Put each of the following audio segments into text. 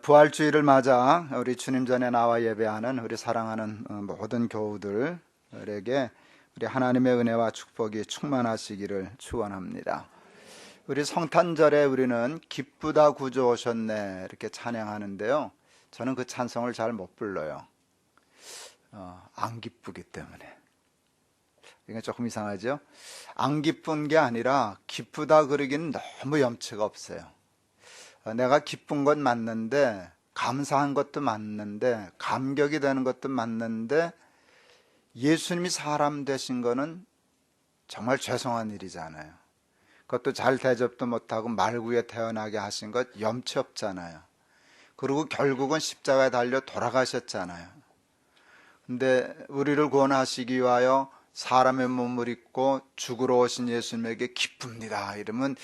부활주의를 맞아 우리 주님 전에 나와 예배하는 우리 사랑하는 모든 교우들에게 우리 하나님의 은혜와 축복이 충만하시기를 축원합니다. 우리 성탄절에 우리는 기쁘다 구주 오셨네 이렇게 찬양하는데요. 저는 그 찬송을 잘 못 불러요. 안 기쁘기 때문에. 이게 조금 이상하죠? 안 기쁜 게 아니라 기쁘다 그러기는 너무 염치가 없어요. 내가 기쁜 건 맞는데, 감사한 것도 맞는데, 감격이 되는 것도 맞는데, 예수님이 사람 되신 거는 정말 죄송한 일이잖아요. 그것도 잘 대접도 못하고 말구에 태어나게 하신 것 염치 없잖아요. 그리고 결국은 십자가에 달려 돌아가셨잖아요. 근데 우리를 구원하시기 위하여 사람의 몸을 입고 죽으러 오신 예수님에게 기쁩니다 이러면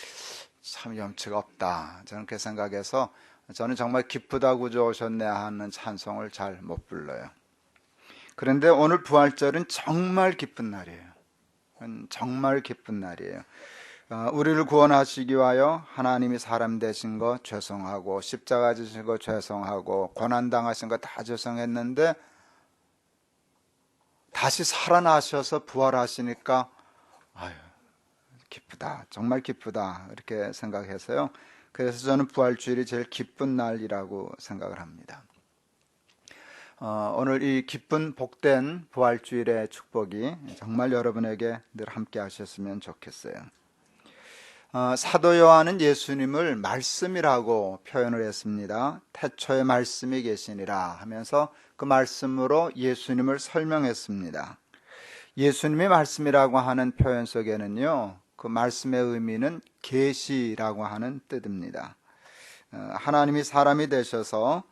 참 염치가 없다. 저는 그렇게 생각해서 저는 정말 기쁘다 구주 오셨네 하는 찬송을 잘 못 불러요. 그런데 오늘 부활절은 정말 기쁜 날이에요. 정말 기쁜 날이에요. 우리를 구원하시기 위하여 하나님이 사람 되신 거 죄송하고 십자가 지신 거 죄송하고 고난당하신 거 다 죄송했는데 다시 살아나셔서 부활하시니까 아유 기쁘다, 정말 기쁘다 이렇게 생각해서요. 그래서 저는 부활주일이 제일 기쁜 날이라고 생각을 합니다. 오늘 이 기쁜 복된 부활주일의 축복이 정말 여러분에게 늘 함께 하셨으면 좋겠어요. 사도 요한은 예수님을 말씀이라고 표현을 했습니다. 태초에 말씀이 계시니라 하면서 그 말씀으로 예수님을 설명했습니다. 예수님이 말씀이라고 하는 표현 속에는요, 그 말씀의 의미는 계시라고 하는 뜻입니다. 하나님이 사람이 되셔서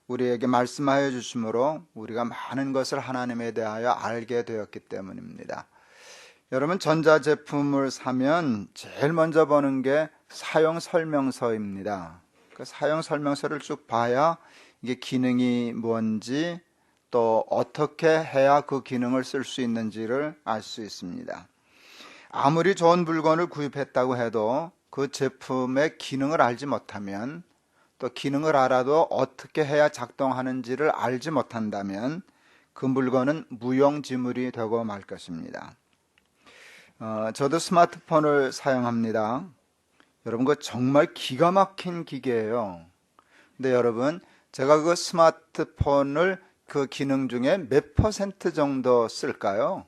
우리에게 말씀하여 주심으로 우리가 많은 것을 하나님에 대하여 알게 되었기 때문입니다. 여러분, 전자제품을 사면 제일 먼저 보는 게 사용 설명서입니다. 그 사용 설명서를 쭉 봐야 이게 기능이 뭔지 또 어떻게 해야 그 기능을 쓸 수 있는지를 알 수 있습니다. 아무리 좋은 물건을 구입했다고 해도 그 제품의 기능을 알지 못하면 또 기능을 알아도 어떻게 해야 작동하는지를 알지 못한다면 그 물건은 무용지물이 되고 말 것입니다. 저도 스마트폰을 사용합니다. 여러분, 그거 정말 기가 막힌 기계예요. 근데 여러분, 제가 그 스마트폰을 그 기능 중에 몇 퍼센트 정도 쓸까요?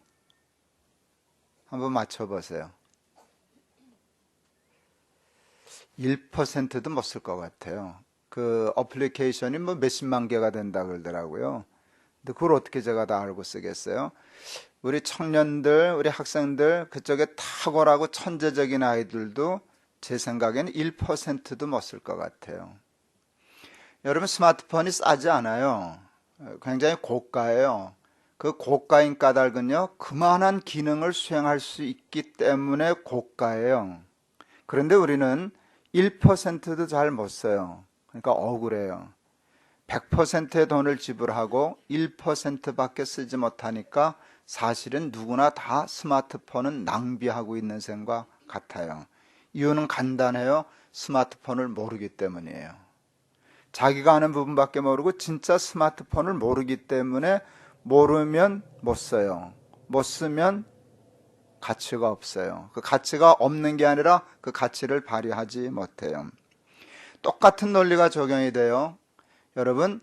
한번 맞춰보세요. 1%도 못 쓸 것 같아요. 그 어플리케이션이 뭐 몇십만 개가 된다 그러더라고요. 근데 그걸 어떻게 제가 다 알고 쓰겠어요? 우리 청년들, 우리 학생들, 그쪽에 탁월하고 천재적인 아이들도 제 생각에는 1%도 못 쓸 것 같아요. 여러분, 스마트폰이 싸지 않아요. 굉장히 고가예요. 그 고가인 까닭은요, 그만한 기능을 수행할 수 있기 때문에 고가예요. 그런데 우리는 1%도 잘 못 써요. 그러니까 억울해요. 100%의 돈을 지불하고 1%밖에 쓰지 못하니까 사실은 누구나 다 스마트폰은 낭비하고 있는 셈과 같아요. 이유는 간단해요. 스마트폰을 모르기 때문이에요. 자기가 아는 부분밖에 모르고 진짜 스마트폰을 모르기 때문에 모르면 못 써요. 못 쓰면 가치가 없어요. 그 가치가 없는 게 아니라 그 가치를 발휘하지 못해요. 똑같은 논리가 적용이 돼요. 여러분,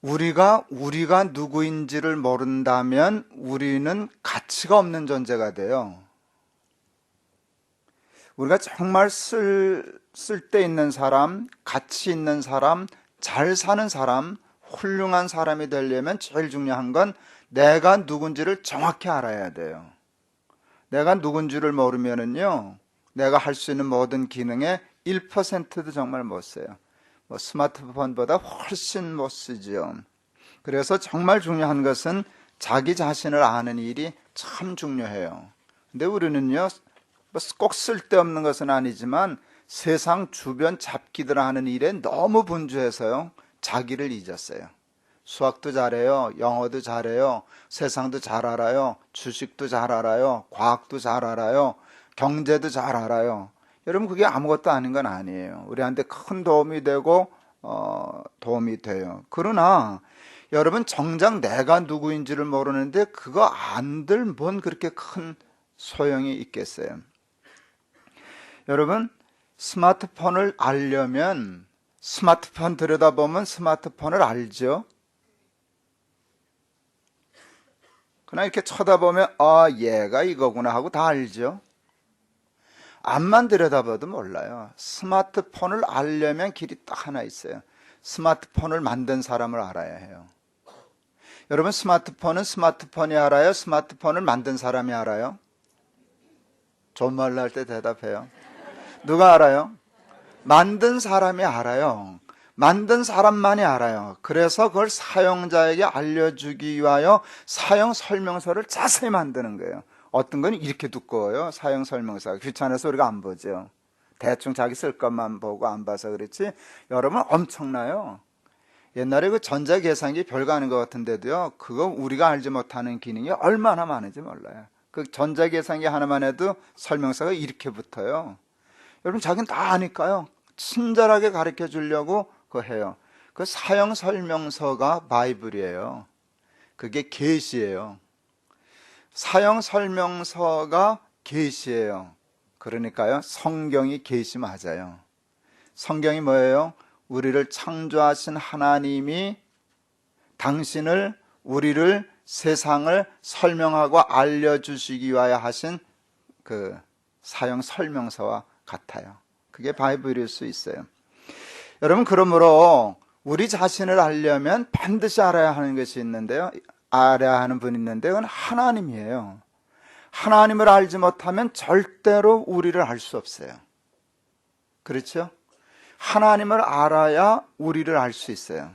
우리가 누구인지를 모른다면 우리는 가치가 없는 존재가 돼요. 우리가 정말 쓸데 있는 사람, 가치 있는 사람, 잘 사는 사람, 훌륭한 사람이 되려면 제일 중요한 건 내가 누군지를 정확히 알아야 돼요. 내가 누군지를 모르면은요, 내가 할 수 있는 모든 기능에 1%도 정말 못 써요. 뭐 스마트폰보다 훨씬 못 쓰죠. 그래서 정말 중요한 것은 자기 자신을 아는 일이 참 중요해요. 근데 우리는요, 꼭 쓸데없는 것은 아니지만 세상 주변 잡기들 하는 일에 너무 분주해서요, 자기를 잊었어요. 수학도 잘해요, 영어도 잘해요, 세상도 잘 알아요, 주식도 잘 알아요, 과학도 잘 알아요, 경제도 잘 알아요. 여러분 그게 아무것도 아닌 건 아니에요. 우리한테 큰 도움이 되고 도움이 돼요. 그러나 여러분 정작 내가 누구인지를 모르는데 그거 안들 뭔 그렇게 큰 소용이 있겠어요. 여러분 스마트폰을 알려면 스마트폰 들여다보면 스마트폰을 알죠. 그냥 이렇게 쳐다보면 얘가 이거구나 하고 다 알죠. 앞만 들여다봐도 몰라요. 스마트폰을 알려면 길이 딱 하나 있어요. 스마트폰을 만든 사람을 알아야 해요. 여러분 스마트폰은 스마트폰이 알아요? 스마트폰을 만든 사람이 알아요? 존말로 할 때 대답해요. 누가 알아요? 만든 사람이 알아요. 만든 사람만이 알아요. 그래서 그걸 사용자에게 알려주기 위하여 사용 설명서를 자세히 만드는 거예요. 어떤 건 이렇게 두꺼워요. 사용 설명서가 귀찮아서 우리가 안 보죠. 대충 자기 쓸 것만 보고 안 봐서 그렇지 여러분 엄청나요. 옛날에 그 전자계산기 별거 아닌 것 같은데도요, 그거 우리가 알지 못하는 기능이 얼마나 많은지 몰라요. 그 전자계산기 하나만 해도 설명서가 이렇게 붙어요. 여러분 자기는 다 아니까요. 친절하게 가르쳐 주려고 그거 해요. 그 사용 설명서가 바이블이에요. 그게 계시예요. 사용 설명서가 계시예요. 그러니까요, 성경이 계시 맞아요. 성경이 뭐예요? 우리를 창조하신 하나님이 당신을, 우리를, 세상을 설명하고 알려주시기 위하여 하신 그 사용 설명서와 같아요. 그게 바이블일 수 있어요. 여러분 그러므로 우리 자신을 알려면 반드시 알아야 하는 것이 있는데요. 알아야 하는 분이 있는데 그건 하나님이에요. 하나님을 알지 못하면 절대로 우리를 알 수 없어요. 그렇죠? 하나님을 알아야 우리를 알 수 있어요.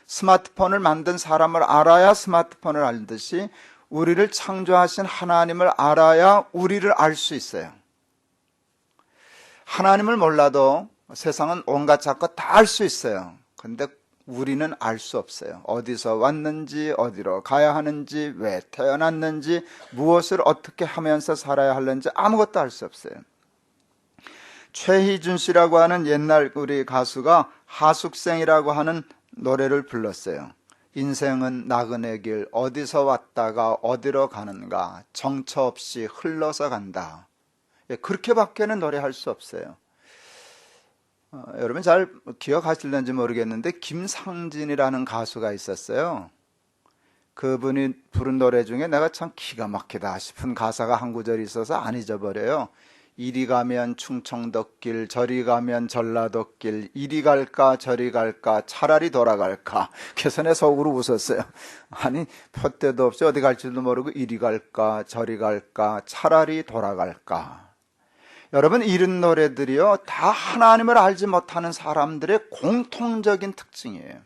스마트폰을 만든 사람을 알아야 스마트폰을 알듯이 우리를 창조하신 하나님을 알아야 우리를 알 수 있어요. 하나님을 몰라도 세상은 온갖 잡것 다 알 수 있어요. 그런데 우리는 알 수 없어요. 어디서 왔는지, 어디로 가야 하는지, 왜 태어났는지, 무엇을 어떻게 하면서 살아야 하는지 아무것도 알 수 없어요. 최희준 씨라고 하는 옛날 우리 가수가 하숙생이라고 하는 노래를 불렀어요. 인생은 나그네 길, 어디서 왔다가 어디로 가는가, 정처 없이 흘러서 간다. 그렇게밖에는 노래할 수 없어요. 여러분 잘 기억하실는지 모르겠는데 김상진이라는 가수가 있었어요. 그분이 부른 노래 중에 내가 참 기가 막히다 싶은 가사가 한 구절이 있어서 안 잊어버려요. 이리 가면 충청도길, 저리 가면 전라도길, 이리 갈까 저리 갈까 차라리 돌아갈까. 그래서 내 속으로 웃었어요. 아니 표대도 없이 어디 갈지도 모르고 이리 갈까 저리 갈까 차라리 돌아갈까. 여러분 이런 노래들이요 다 하나님을 알지 못하는 사람들의 공통적인 특징이에요.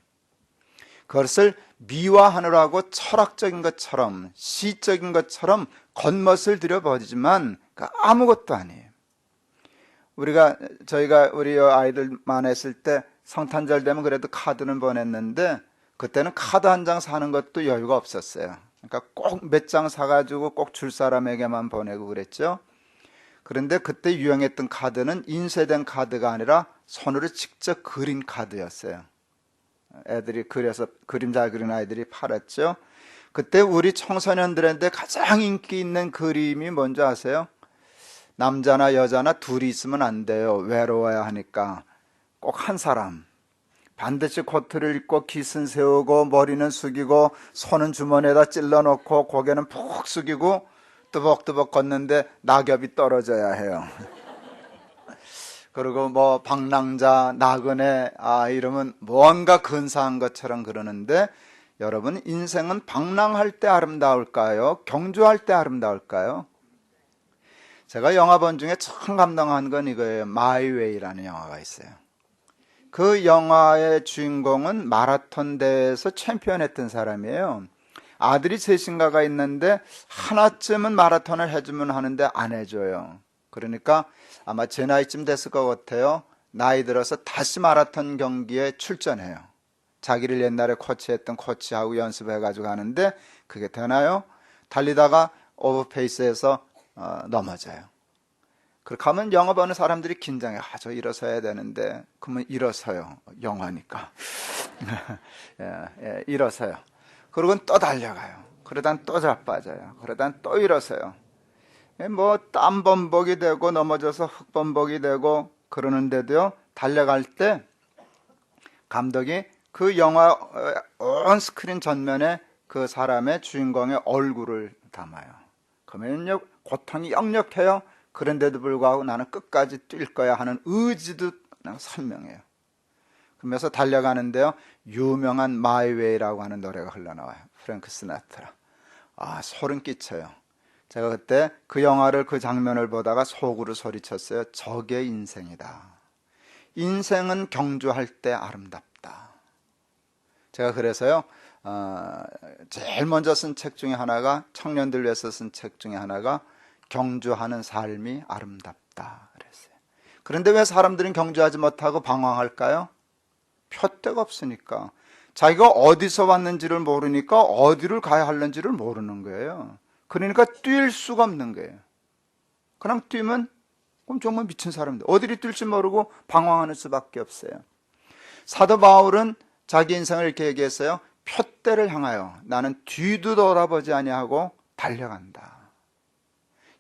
그것을 미화하느라고 철학적인 것처럼 시적인 것처럼 겉멋을 들여보지만 아무것도 아니에요. 저희가 우리 아이들만 했을 때 성탄절 되면 그래도 카드는 보냈는데 그때는 카드 한 장 사는 것도 여유가 없었어요. 그러니까 꼭 몇 장 사가지고 꼭 줄 사람에게만 보내고 그랬죠. 그런데 그때 유행했던 카드는 인쇄된 카드가 아니라 손으로 직접 그린 카드였어요. 애들이 그려서 그림 잘 그린 아이들이 팔았죠. 그때 우리 청소년들한테 가장 인기 있는 그림이 뭔지 아세요? 남자나 여자나 둘이 있으면 안 돼요. 외로워야 하니까 꼭 한 사람, 반드시 코트를 입고 깃은 세우고 머리는 숙이고 손은 주머니에다 찔러놓고 고개는 푹 숙이고 뜨벅뜨벅 걷는데 낙엽이 떨어져야 해요. 그리고 뭐 방랑자, 나그네 이러면 뭔가 근사한 것처럼 그러는데 여러분 인생은 방랑할 때 아름다울까요? 경주할 때 아름다울까요? 제가 영화 본 중에 처음 감동한 건 이거예요. 마이웨이라는 영화가 있어요. 그 영화의 주인공은 마라톤 대회에서 챔피언 했던 사람이에요. 아들이 셋인가가 있는데 하나쯤은 마라톤을 해주면 하는데 안 해줘요. 그러니까 아마 제 나이쯤 됐을 것 같아요. 나이 들어서 다시 마라톤 경기에 출전해요. 자기를 옛날에 코치했던 코치하고 연습해가지고 하는데 그게 되나요? 달리다가 오버페이스에서 넘어져요. 그렇게 하면 영업하는 사람들이 긴장해. 저 일어서야 되는데. 그러면 일어서요. 영화니까. 일어서요. 그러고는 또 달려가요. 그러다는 또 자빠져요. 그러다는 또 일어서요. 뭐 땀범벅이 되고 넘어져서 흙범벅이 되고 그러는데도요, 달려갈 때 감독이 그 영화 온 스크린 전면에 그 사람의 주인공의 얼굴을 담아요. 그러면요, 고통이 역력해요. 그런데도 불구하고 나는 끝까지 뛸 거야 하는 의지도 선명해요. 그러면서 달려가는데요, 유명한 마이 웨이라고 하는 노래가 흘러나와요. 프랭크 시나트라. 소름 끼쳐요. 제가 그때 그 영화를, 그 장면을 보다가 속으로 소리쳤어요. 저게 인생이다. 인생은 경주할 때 아름답다. 제가 그래서요, 제일 먼저 쓴 책 중에 하나가, 청년들 위해서 쓴 책 중에 하나가 경주하는 삶이 아름답다 그랬어요. 그런데 왜 사람들은 경주하지 못하고 방황할까요? 표대가 없으니까. 자기가 어디서 왔는지를 모르니까 어디를 가야 하는지를 모르는 거예요. 그러니까 뛸 수가 없는 거예요. 그냥 뛰면 그럼 정말 미친 사람들, 어디를 뛸지 모르고 방황하는 수밖에 없어요. 사도 바울은 자기 인생을 이렇게 얘기했어요. 표대를 향하여 나는 뒤도 돌아보지 아니하고 달려간다.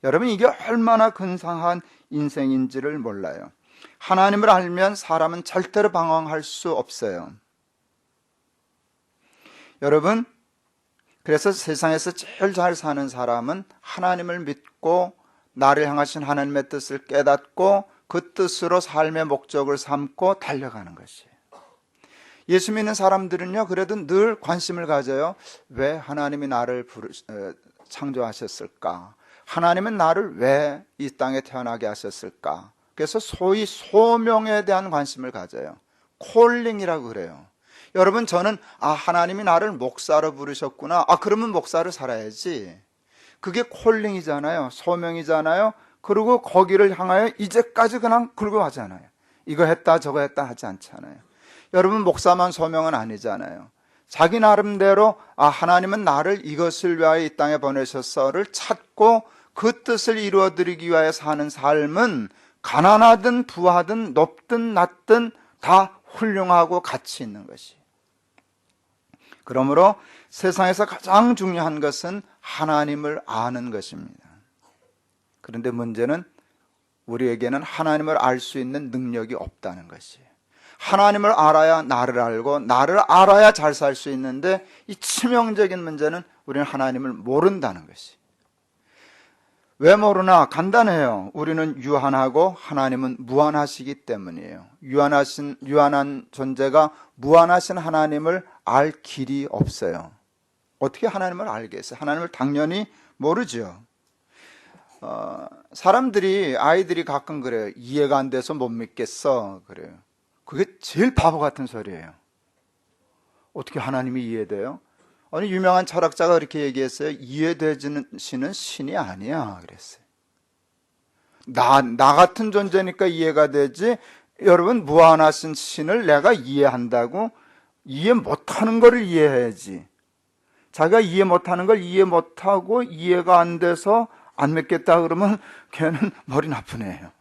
여러분, 이게 얼마나 근사한 인생인지를 몰라요. 하나님을 알면 사람은 절대로 방황할 수 없어요. 여러분, 그래서 세상에서 제일 잘 사는 사람은 하나님을 믿고 나를 향하신 하나님의 뜻을 깨닫고 그 뜻으로 삶의 목적을 삼고 달려가는 것이에요. 예수 믿는 사람들은요, 그래도 늘 관심을 가져요. 왜 하나님이 나를 창조하셨을까? 하나님은 나를 왜 이 땅에 태어나게 하셨을까? 그래서 소위 소명에 대한 관심을 가져요. 콜링이라고 그래요. 여러분, 저는 하나님이 나를 목사로 부르셨구나. 그러면 목사로 살아야지. 그게 콜링이잖아요. 소명이잖아요. 그리고 거기를 향하여 이제까지 그냥 굴고하잖아요. 이거 했다 저거 했다 하지 않잖아요. 여러분, 목사만 소명은 아니잖아요. 자기 나름대로 하나님은 나를 이것을 위하여 이 땅에 보내셨어를 찾고 그 뜻을 이루어드리기 위하여 사는 삶은 가난하든 부하든 높든 낮든 다 훌륭하고 가치 있는 것이. 그러므로 세상에서 가장 중요한 것은 하나님을 아는 것입니다. 그런데 문제는 우리에게는 하나님을 알 수 있는 능력이 없다는 것이에요. 하나님을 알아야 나를 알고 나를 알아야 잘 살 수 있는데 이 치명적인 문제는 우리는 하나님을 모른다는 것이. 왜 모르나? 간단해요. 우리는 유한하고 하나님은 무한하시기 때문이에요. 유한한 존재가 무한하신 하나님을 알 길이 없어요. 어떻게 하나님을 알겠어요? 하나님을 당연히 모르죠. 사람들이, 아이들이 가끔 그래요. 이해가 안 돼서 못 믿겠어. 그래요. 그게 제일 바보 같은 소리예요. 어떻게 하나님이 이해돼요? 어느 유명한 철학자가 그렇게 얘기했어요. 이해되지는 신이 아니야 그랬어요. 나 같은 존재니까 이해가 되지, 여러분, 무한하신 신을 내가 이해한다고? 이해 못하는 거를 이해해야지. 자기가 이해 못하는 걸 이해 못하고 이해가 안 돼서 안 믿겠다 그러면 걔는 머리 나쁜 애예요.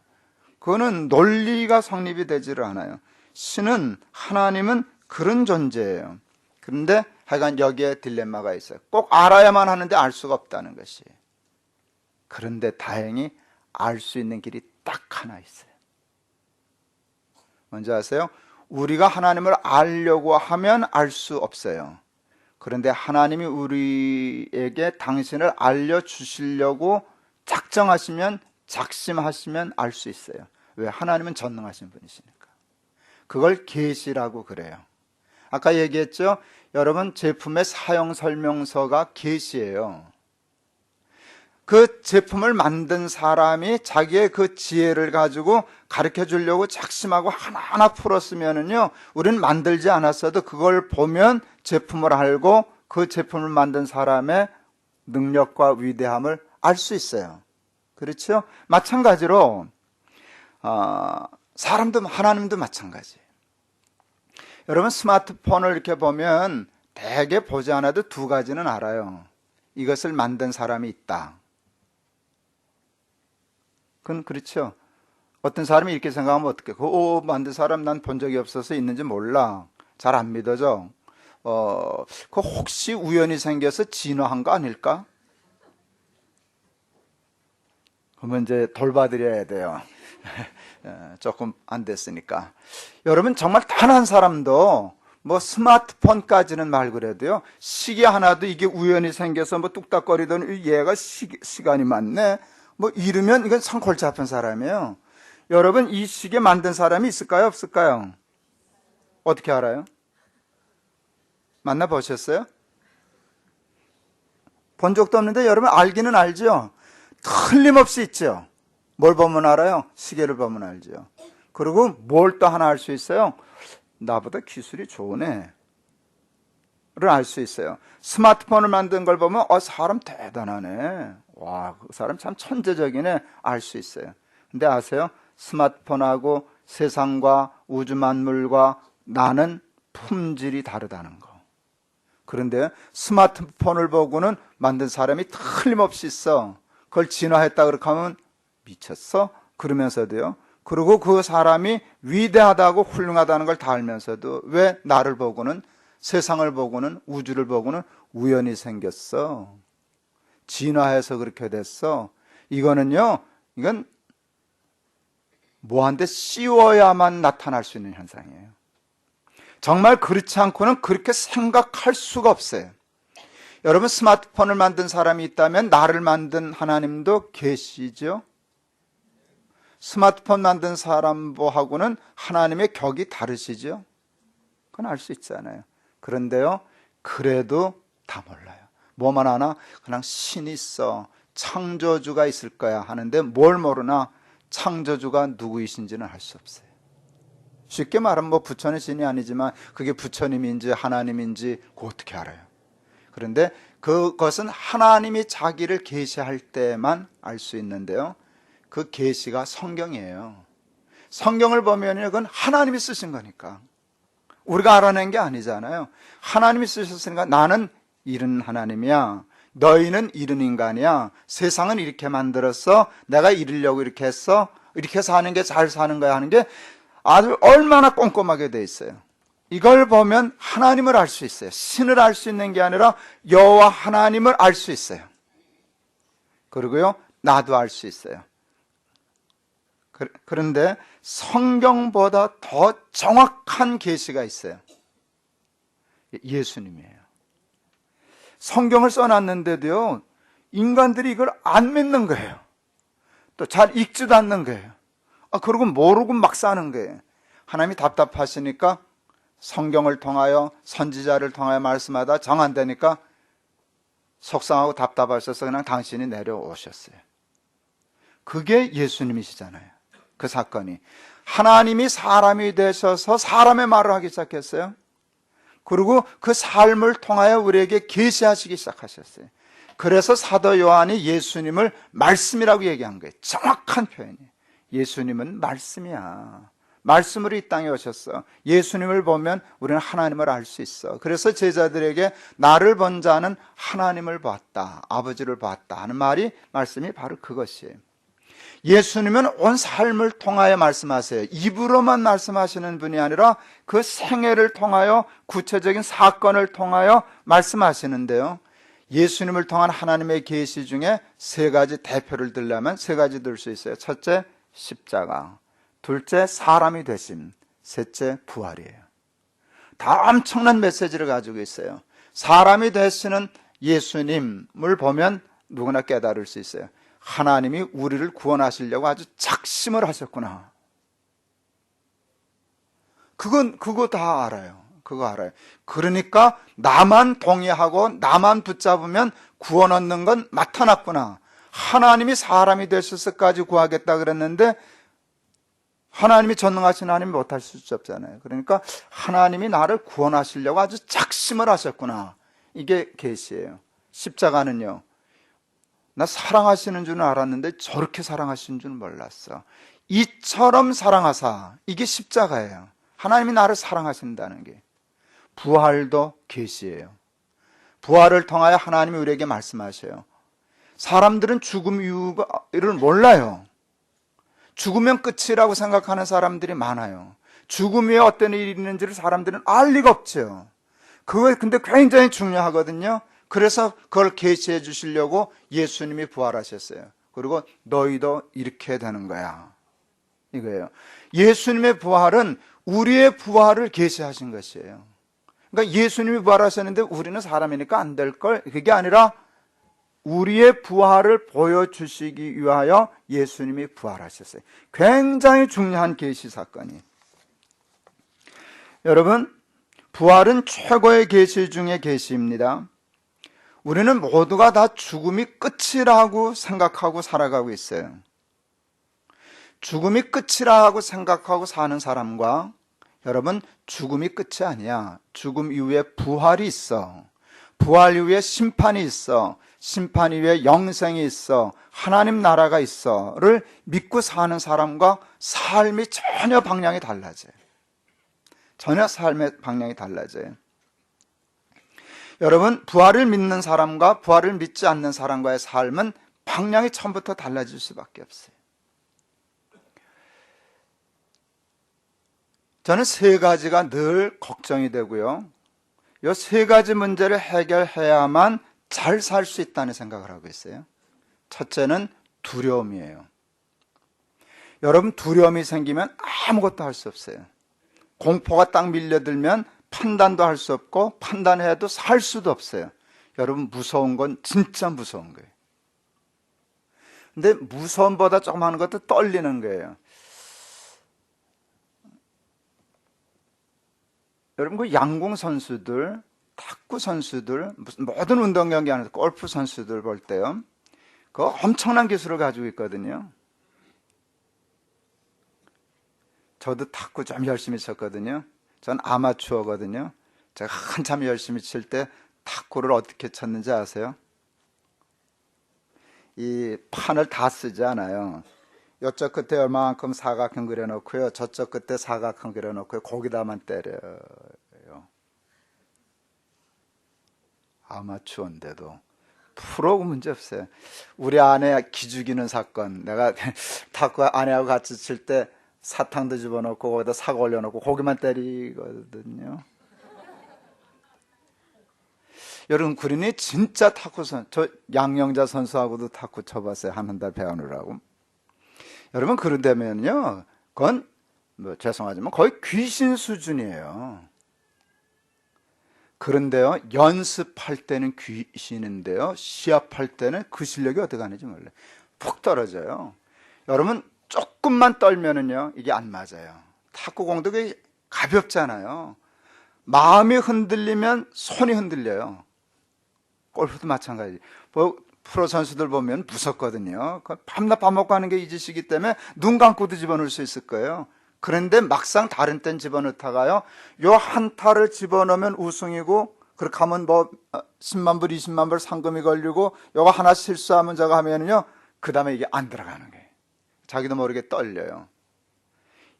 그거는 논리가 성립이 되지를 않아요. 신은, 하나님은 그런 존재예요. 그런데 하여간 여기에 딜레마가 있어요. 꼭 알아야만 하는데 알 수가 없다는 것이. 그런데 다행히 알 수 있는 길이 딱 하나 있어요. 뭔지 아세요? 우리가 하나님을 알려고 하면 알 수 없어요. 그런데 하나님이 우리에게 당신을 알려주시려고 작정하시면, 작심하시면 알 수 있어요. 왜? 하나님은 전능하신 분이시니까. 그걸 계시라고 그래요. 아까 얘기했죠? 여러분, 제품의 사용 설명서가 계시예요. 그 제품을 만든 사람이 자기의 그 지혜를 가지고 가르쳐 주려고 작심하고 하나하나 풀었으면은요, 우리는 만들지 않았어도 그걸 보면 제품을 알고 그 제품을 만든 사람의 능력과 위대함을 알 수 있어요. 그렇죠? 마찬가지로 사람도, 하나님도 마찬가지예요. 여러분, 스마트폰을 이렇게 보면 대개 보지 않아도 두 가지는 알아요. 이것을 만든 사람이 있다. 그건 그렇죠. 어떤 사람이 이렇게 생각하면 어떡해. 그 옷 만든 사람 난 본 적이 없어서 있는지 몰라. 잘 안 믿어져. 그 혹시 우연히 생겨서 진화한 거 아닐까? 그러면 이제 돌봐드려야 돼요. 조금 안 됐으니까. 여러분, 정말 단 한 사람도 뭐 스마트폰까지는 말 그래도요, 시계 하나도 이게 우연히 생겨서 뭐 뚝딱거리던 얘가 시간이 많네, 뭐 이러면 이건 손골 잡힌 사람이에요. 여러분, 이 시계 만든 사람이 있을까요, 없을까요? 어떻게 알아요? 만나보셨어요? 본 적도 없는데 여러분 알기는 알죠? 틀림없이 있죠. 뭘 보면 알아요? 시계를 보면 알죠. 그리고 뭘 또 하나 알 수 있어요? 나보다 기술이 좋으네 를 알 수 있어요. 스마트폰을 만든 걸 보면 사람 대단하네, 와, 그 사람 참 천재적이네, 알 수 있어요. 근데 아세요? 스마트폰하고 세상과 우주 만물과 나는 품질이 다르다는 거. 그런데 스마트폰을 보고는 만든 사람이 틀림없이 있어. 그걸 진화했다 그렇게 하면 미쳤어? 그러면서도요. 그리고 그 사람이 위대하다고 훌륭하다는 걸 다 알면서도 왜 나를 보고는, 세상을 보고는, 우주를 보고는 우연히 생겼어? 진화해서 그렇게 됐어? 이거는요, 이건 뭐한테 씌워야만 나타날 수 있는 현상이에요. 정말 그렇지 않고는 그렇게 생각할 수가 없어요. 여러분, 스마트폰을 만든 사람이 있다면 나를 만든 하나님도 계시죠? 스마트폰 만든 사람하고는 하나님의 격이 다르시죠? 그건 알 수 있잖아요. 그런데요, 그래도 다 몰라요. 뭐만 하나? 그냥 신이 있어, 창조주가 있을 거야 하는데 뭘 모르나? 창조주가 누구이신지는 알 수 없어요. 쉽게 말하면 뭐 부처는 신이 아니지만 그게 부처님인지 하나님인지 그거 어떻게 알아요? 그런데 그것은 하나님이 자기를 계시할 때만 알 수 있는데요, 그 계시가 성경이에요. 성경을 보면 그건 하나님이 쓰신 거니까 우리가 알아낸 게 아니잖아요. 하나님이 쓰셨으니까 나는 이런 하나님이야, 너희는 이런 인간이야, 세상은 이렇게 만들었어, 내가 이러려고 이렇게 했어, 이렇게 사는 게 잘 사는 거야 하는 게 아주 얼마나 꼼꼼하게 돼 있어요. 이걸 보면 하나님을 알 수 있어요. 신을 알 수 있는 게 아니라 여호와 하나님을 알 수 있어요. 그리고요, 나도 알 수 있어요. 그런데 성경보다 더 정확한 계시가 있어요. 예수님이에요. 성경을 써놨는데도요, 인간들이 이걸 안 믿는 거예요. 또 잘 읽지도 않는 거예요. 그리고 모르고 막 사는 거예요. 하나님이 답답하시니까 성경을 통하여, 선지자를 통하여 말씀하다 정 안 되니까 속상하고 답답하셔서 그냥 당신이 내려오셨어요. 그게 예수님이시잖아요. 그 사건이 하나님이 사람이 되셔서 사람의 말을 하기 시작했어요. 그리고 그 삶을 통하여 우리에게 계시하시기 시작하셨어요. 그래서 사도 요한이 예수님을 말씀이라고 얘기한 거예요. 정확한 표현이에요. 예수님은 말씀이야. 말씀으로 이 땅에 오셨어. 예수님을 보면 우리는 하나님을 알 수 있어. 그래서 제자들에게 나를 본 자는 하나님을 봤다, 아버지를 봤다 하는 말씀이 바로 그것이에요. 예수님은 온 삶을 통하여 말씀하세요. 입으로만 말씀하시는 분이 아니라 그 생애를 통하여, 구체적인 사건을 통하여 말씀하시는데요, 예수님을 통한 하나님의 계시 중에 세 가지 대표를 들려면 세 가지 들 수 있어요. 첫째, 십자가. 둘째, 사람이 되심. 셋째, 부활이에요. 다 엄청난 메시지를 가지고 있어요. 사람이 되시는 예수님을 보면 누구나 깨달을 수 있어요. 하나님이 우리를 구원하시려고 아주 작심을 하셨구나. 그거 다 알아요. 그거 알아요. 그러니까 나만 동의하고 나만 붙잡으면 구원 얻는 건 나타났구나. 하나님이 사람이 되셔서까지 구하겠다 그랬는데 하나님이 전능하신 하나님이 못하실 수 없잖아요. 그러니까 하나님이 나를 구원하시려고 아주 작심을 하셨구나. 이게 계시예요. 십자가는요, 나 사랑하시는 줄은 알았는데 저렇게 사랑하시는 줄은 몰랐어. 이처럼 사랑하사. 이게 십자가예요. 하나님이 나를 사랑하신다는 게. 부활도 계시예요. 부활을 통하여 하나님이 우리에게 말씀하셔요. 사람들은 죽음 이유를 몰라요. 죽으면 끝이라고 생각하는 사람들이 많아요. 죽음 후에 어떤 일이 있는지를 사람들은 알 리가 없죠. 그거 근데 굉장히 중요하거든요. 그래서 그걸 계시해 주시려고 예수님이 부활하셨어요. 그리고 너희도 이렇게 되는 거야, 이거예요. 예수님의 부활은 우리의 부활을 계시하신 것이에요. 그러니까 예수님이 부활하셨는데 우리는 사람이니까 안 될 걸, 그게 아니라 우리의 부활을 보여주시기 위하여 예수님이 부활하셨어요. 굉장히 중요한 계시 사건이에요. 여러분, 부활은 최고의 계시 중의 계시입니다. 우리는 모두가 다 죽음이 끝이라고 생각하고 살아가고 있어요. 죽음이 끝이라고 생각하고 사는 사람과, 여러분, 죽음이 끝이 아니야. 죽음 이후에 부활이 있어. 부활 이후에 심판이 있어. 심판 이후에 영생이 있어. 하나님 나라가 있어를 믿고 사는 사람과 삶이 전혀 방향이 달라져요. 전혀 삶의 방향이 달라져요. 여러분, 부활을 믿는 사람과 부활을 믿지 않는 사람과의 삶은 방향이 처음부터 달라질 수밖에 없어요. 저는 세 가지가 늘 걱정이 되고요. 이 세 가지 문제를 해결해야만 잘 살 수 있다는 생각을 하고 있어요. 첫째는 두려움이에요. 여러분, 두려움이 생기면 아무것도 할 수 없어요. 공포가 딱 밀려들면 판단도 할 수 없고 판단해도 살 수도 없어요. 여러분, 무서운 건 진짜 무서운 거예요. 근데 무서움보다 조금 하는 것도 떨리는 거예요. 여러분, 그 양궁 선수들, 탁구 선수들, 모든 운동 경기 안에서 골프 선수들 볼 때요, 그 엄청난 기술을 가지고 있거든요. 저도 탁구 좀 열심히 쳤거든요. 전 아마추어거든요. 제가 한참 열심히 칠 때 탁구를 어떻게 쳤는지 아세요? 이 판을 다 쓰지 않아요. 이쪽 끝에 얼마만큼 사각형 그려놓고요, 저쪽 끝에 사각형 그려놓고요, 거기다만 때려요. 아마추어인데도 프로고 문제 없어요. 우리 아내 기죽이는 사건, 내가 탁구 아내하고 같이 칠 때 사탕도 집어넣고 거기다 사과 올려놓고 고기만 때리거든요. 여러분, 그러니 진짜 탁구 선수, 저 양영자 선수하고도 탁구 쳐봤어요. 한 달 배우느라고. 여러분, 그런다면요, 그건 죄송하지만 거의 귀신 수준이에요. 그런데요, 연습할 때는 귀신인데요, 시합할 때는 그 실력이 어떻게 하는지 몰라요. 푹 떨어져요. 여러분, 조금만 떨면은요, 이게 안 맞아요. 탁구공도 가볍잖아요. 마음이 흔들리면 손이 흔들려요. 골프도 마찬가지. 프로 선수들 보면 무섭거든요. 밤낮 밥 먹고 하는 게 이 짓이기 때문에 눈 감고도 집어넣을 수 있을 거예요. 그런데 막상 다른 땐 집어넣다가요, 요 한 타를 집어넣으면 우승이고, 그렇게 하면 10만 불, 20만 불 상금이 걸리고, 요거 하나 실수하면 저거 하면은요, 그 다음에 이게 안 들어가는 거예요. 자기도 모르게 떨려요.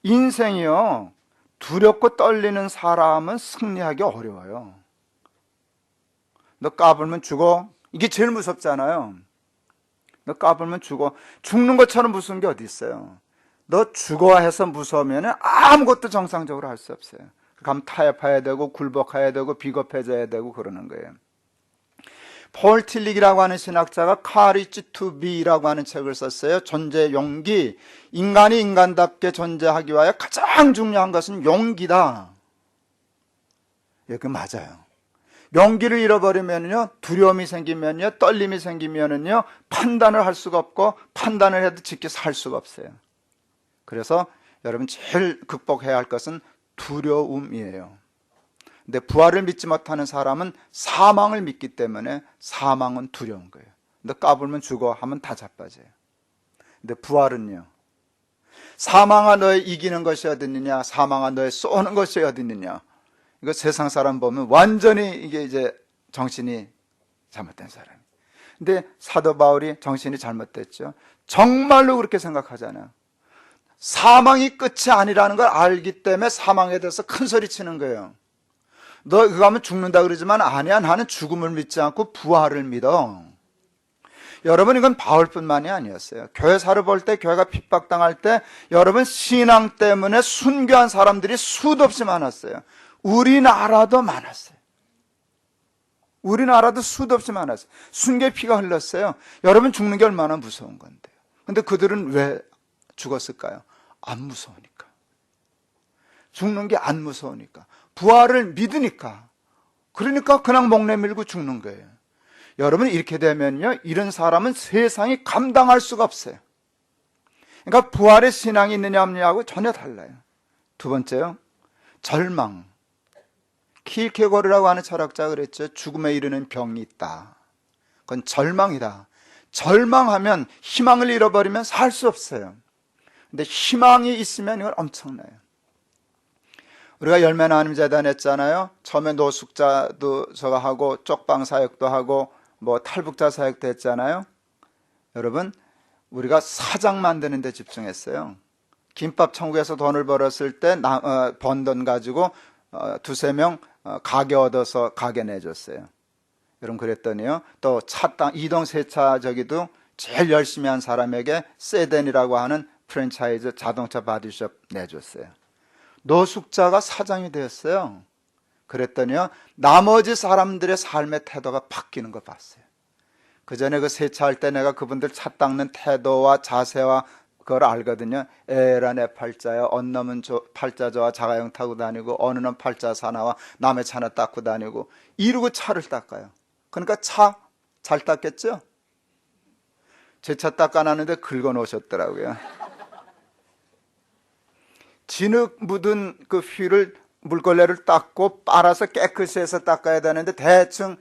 인생이요, 두렵고 떨리는 사람은 승리하기 어려워요. 너 까불면 죽어. 이게 제일 무섭잖아요. 너 까불면 죽어. 죽는 것처럼 무서운 게 어디 있어요. 너 죽어 해서 무서우면 아무것도 정상적으로 할 수 없어요. 그럼 타협해야 되고 굴복해야 되고 비겁해져야 되고 그러는 거예요. 폴 틸릭이라고 하는 신학자가 Courage to Be라고 하는 책을 썼어요. 존재의 용기. 인간이 인간답게 존재하기 위하여 가장 중요한 것은 용기다. 예, 그 맞아요. 용기를 잃어버리면요, 두려움이 생기면요, 떨림이 생기면요, 판단을 할 수가 없고, 판단을 해도 지켜 살 수가 없어요. 그래서 여러분, 제일 극복해야 할 것은 두려움이에요. 근데 부활을 믿지 못하는 사람은 사망을 믿기 때문에 사망은 두려운 거예요. 너 까불면 죽어 하면 다 자빠져요. 근데 부활은요, 사망아 너의 이기는 것이 어디 있느냐, 사망아 너의 쏘는 것이 어디 있느냐. 이거 세상 사람 보면 완전히 이게 이제 정신이 잘못된 사람이에요. 근데 사도 바울이 정신이 잘못됐죠. 정말로 그렇게 생각하잖아요. 사망이 끝이 아니라는 걸 알기 때문에 사망에 대해서 큰 소리 치는 거예요. 너 그거 하면 죽는다 그러지만 아니야, 나는 죽음을 믿지 않고 부활을 믿어. 여러분, 이건 바울뿐만이 아니었어요. 교회사를 볼 때, 교회가 핍박당할 때 여러분, 신앙 때문에 순교한 사람들이 수도 없이 많았어요. 우리나라도 많았어요. 우리나라도 수도 없이 많았어요. 순교의 피가 흘렀어요. 여러분, 죽는 게 얼마나 무서운 건데요. 근데 그들은 왜 죽었을까요? 안 무서우니까. 죽는 게 안 무서우니까. 부활을 믿으니까. 그러니까 그냥 목 내밀고 죽는 거예요. 여러분, 이렇게 되면요, 이런 사람은 세상이 감당할 수가 없어요. 그러니까 부활의 신앙이 있느냐 없느냐하고 전혀 달라요. 두 번째요, 절망. 킬케고르라고 하는 철학자가 그랬죠. 죽음에 이르는 병이 있다. 그건 절망이다. 절망하면, 희망을 잃어버리면 살 수 없어요. 근데 희망이 있으면 이건 엄청나요. 우리가 열매나 하나님 재단 했잖아요. 처음에 노숙자도 저거 하고 쪽방 사역도 하고 뭐 탈북자 사역도 했잖아요. 여러분, 우리가 사장 만드는 데 집중했어요. 김밥 천국에서 돈을 벌었을 때 번 돈 가지고 두세 명 가게 얻어서 가게 내줬어요. 여러분, 그랬더니요, 또 차땅 이동 세차 저기도 제일 열심히 한 사람에게 세덴이라고 하는 프랜차이즈 자동차 바디숍 내줬어요. 노숙자가 사장이 되었어요. 그랬더니요, 나머지 사람들의 삶의 태도가 바뀌는 거 봤어요. 그 전에 그 세차할 때 내가 그분들 차 닦는 태도와 자세와 그걸 알거든요. 에라 내 팔자야, 언 놈은 팔자 좋아 자가용 타고 다니고 어느 놈 팔자 사나와 남의 차나 닦고 다니고 이러고 차를 닦아요. 그러니까 차 잘 닦겠죠? 제 차 닦아놨는데 긁어 놓으셨더라고요. 진흙 묻은 그 휠을 물걸레를 닦고 빨아서 깨끗이 해서 닦아야 되는데 대충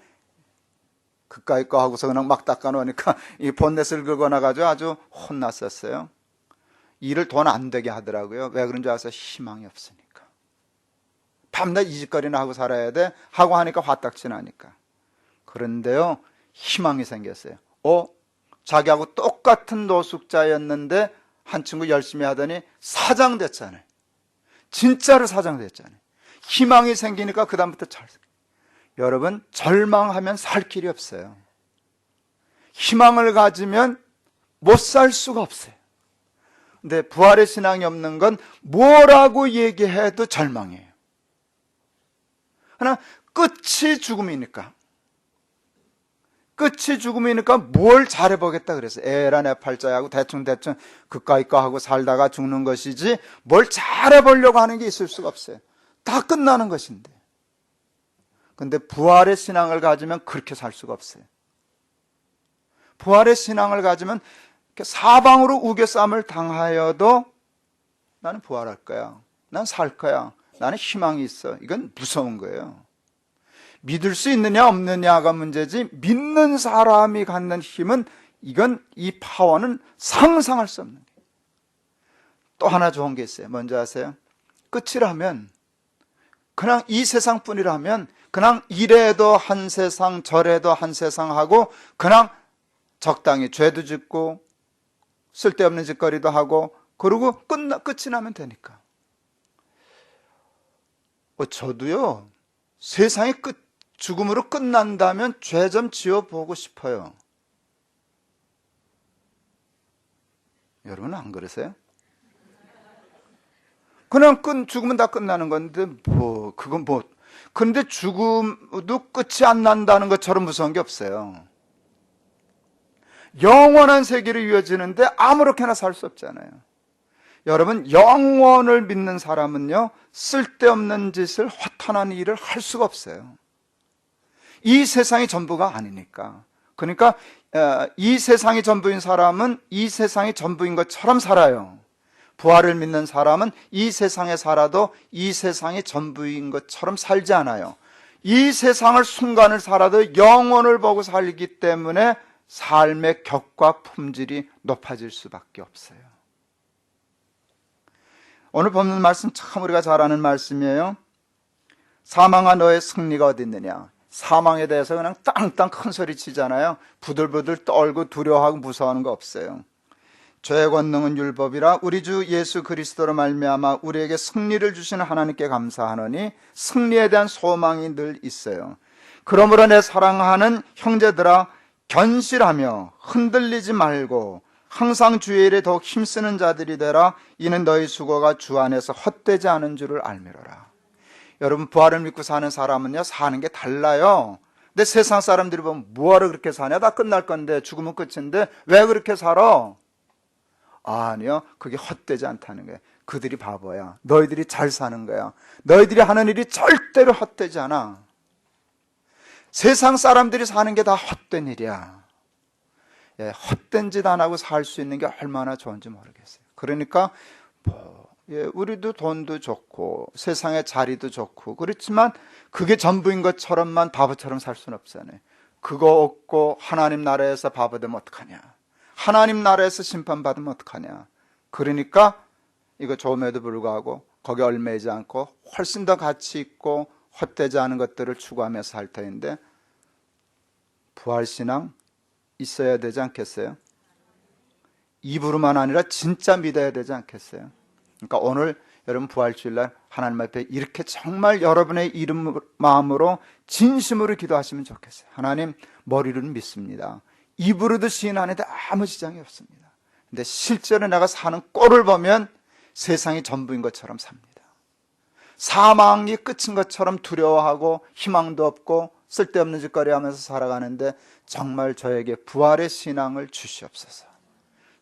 그까이 거 하고서 그냥 막 닦아 놓으니까 이 본넷을 긁어놔가지고 아주 혼났었어요. 일을 돈 안 되게 하더라고요. 왜 그런 줄 아세요? 희망이 없으니까. 밤낮 이짓거리나 하고 살아야 돼 하고 하니까 화딱지 나니까. 그런데요, 희망이 생겼어요. 자기하고 똑같은 노숙자였는데 한 친구 열심히 하더니 사장 됐잖아요. 진짜로 사장 됐잖아요. 희망이 생기니까 그 다음부터 여러분, 절망하면 살 길이 없어요. 희망을 가지면 못 살 수가 없어요. 근데 부활의 신앙이 없는 건 뭐라고 얘기해도 절망이에요. 그러나 끝이 죽음이니까. 끝이 죽음이니까 뭘 잘해보겠다 그랬어요. 에라 내 팔자하고 대충 그까이 거 하고 살다가 죽는 것이지 뭘 잘해보려고 하는 게 있을 수가 없어요. 다 끝나는 것인데. 근데 부활의 신앙을 가지면 그렇게 살 수가 없어요. 부활의 신앙을 가지면 사방으로 우겨쌈을 당하여도 나는 부활할 거야. 난 살 거야. 나는 희망이 있어. 이건 무서운 거예요. 믿을 수 있느냐 없느냐가 문제지, 믿는 사람이 갖는 힘은, 이건, 이 파워는 상상할 수 없는 거예요. 또 하나 좋은 게 있어요. 뭔지 아세요? 끝이라면, 그냥 이 세상뿐이라면 그냥 이래도 한 세상 저래도 한 세상 하고 그냥 적당히 죄도 짓고 쓸데없는 짓거리도 하고 그러고 끝이 나면 되니까. 저도요, 세상이 죽음으로 끝난다면 죄 좀 지어보고 싶어요. 여러분 안 그러세요? 그냥 죽으면 다 끝나는 건데 그건 그런데 죽음도 끝이 안 난다는 것처럼 무서운 게 없어요. 영원한 세계로 이어지는데 아무렇게나 살 수 없잖아요. 여러분, 영원을 믿는 사람은요, 쓸데없는 짓을, 허탄한 일을 할 수가 없어요. 이 세상이 전부가 아니니까. 그러니까 이 세상이 전부인 사람은 이 세상이 전부인 것처럼 살아요. 부활을 믿는 사람은 이 세상에 살아도 이 세상이 전부인 것처럼 살지 않아요. 이 세상을 순간을 살아도 영혼을 보고 살기 때문에 삶의 격과 품질이 높아질 수밖에 없어요. 오늘 본문 말씀 참 우리가 잘 아는 말씀이에요. 사망아 너의 승리가 어디 있느냐. 사망에 대해서 그냥 땅땅 큰 소리 치잖아요. 부들부들 떨고 두려워하고 무서워하는 거 없어요. 죄의 권능은 율법이라 우리 주 예수 그리스도로 말미암아 우리에게 승리를 주시는 하나님께 감사하노니 승리에 대한 소망이 늘 있어요. 그러므로 내 사랑하는 형제들아, 견실하며 흔들리지 말고 항상 주의 일에 더욱 힘쓰는 자들이 되라. 이는 너희 수고가 주 안에서 헛되지 않은 줄을 알미로라. 여러분, 부활을 믿고 사는 사람은요, 사는 게 달라요. 근데 세상 사람들이 보면 뭐하러 그렇게 사냐? 다 끝날 건데, 죽으면 끝인데 왜 그렇게 살아? 아니요, 그게 헛되지 않다는 거예요. 그들이 바보야. 너희들이 잘 사는 거야. 너희들이 하는 일이 절대로 헛되지 않아. 세상 사람들이 사는 게 다 헛된 일이야. 예, 헛된 짓 안 하고 살 수 있는 게 얼마나 좋은지 모르겠어요. 그러니까 우리도 돈도 좋고 세상의 자리도 좋고 그렇지만 그게 전부인 것처럼만 바보처럼 살 수는 없잖아요. 그거 얻고 하나님 나라에서 바보 되면 어떡하냐? 하나님 나라에서 심판받으면 어떡하냐? 그러니까 이거 좋음에도 불구하고 거기 얽매이지 않고 훨씬 더 가치 있고 헛되지 않은 것들을 추구하면서 살 터인데, 부활신앙 있어야 되지 않겠어요? 입으로만 아니라 진짜 믿어야 되지 않겠어요? 그러니까 오늘 여러분 부활주일날 하나님 앞에 이렇게 정말 여러분의 이름 마음으로 진심으로 기도하시면 좋겠어요. 하나님, 머리로는 믿습니다. 입으로도 시인하는데 아무 지장이 없습니다. 근데 실제로 내가 사는 꼴을 보면 세상이 전부인 것처럼 삽니다. 사망이 끝인 것처럼 두려워하고 희망도 없고 쓸데없는 짓거리 하면서 살아가는데 정말 저에게 부활의 신앙을 주시옵소서.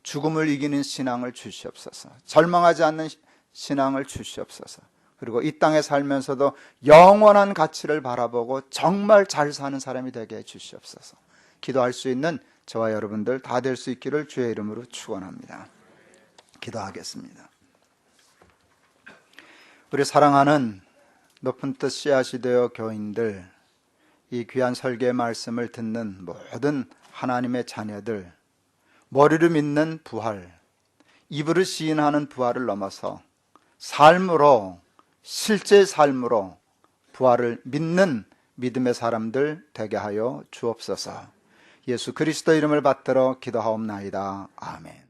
죽음을 이기는 신앙을 주시옵소서. 절망하지 않는 신앙을 주시옵소서. 그리고 이 땅에 살면서도 영원한 가치를 바라보고 정말 잘 사는 사람이 되게 해 주시옵소서. 기도할 수 있는 저와 여러분들 다 될 수 있기를 주의 이름으로 축원합니다. 기도하겠습니다. 우리 사랑하는 높은 뜻 씨앗이 되어 교인들, 이 귀한 설교의 말씀을 듣는 모든 하나님의 자녀들, 머리로 믿는 부활, 입으로 시인하는 부활을 넘어서 삶으로, 실제 삶으로 부활을 믿는 믿음의 사람들 되게 하여 주옵소서. 예수 그리스도 이름을 받들어 기도하옵나이다. 아멘.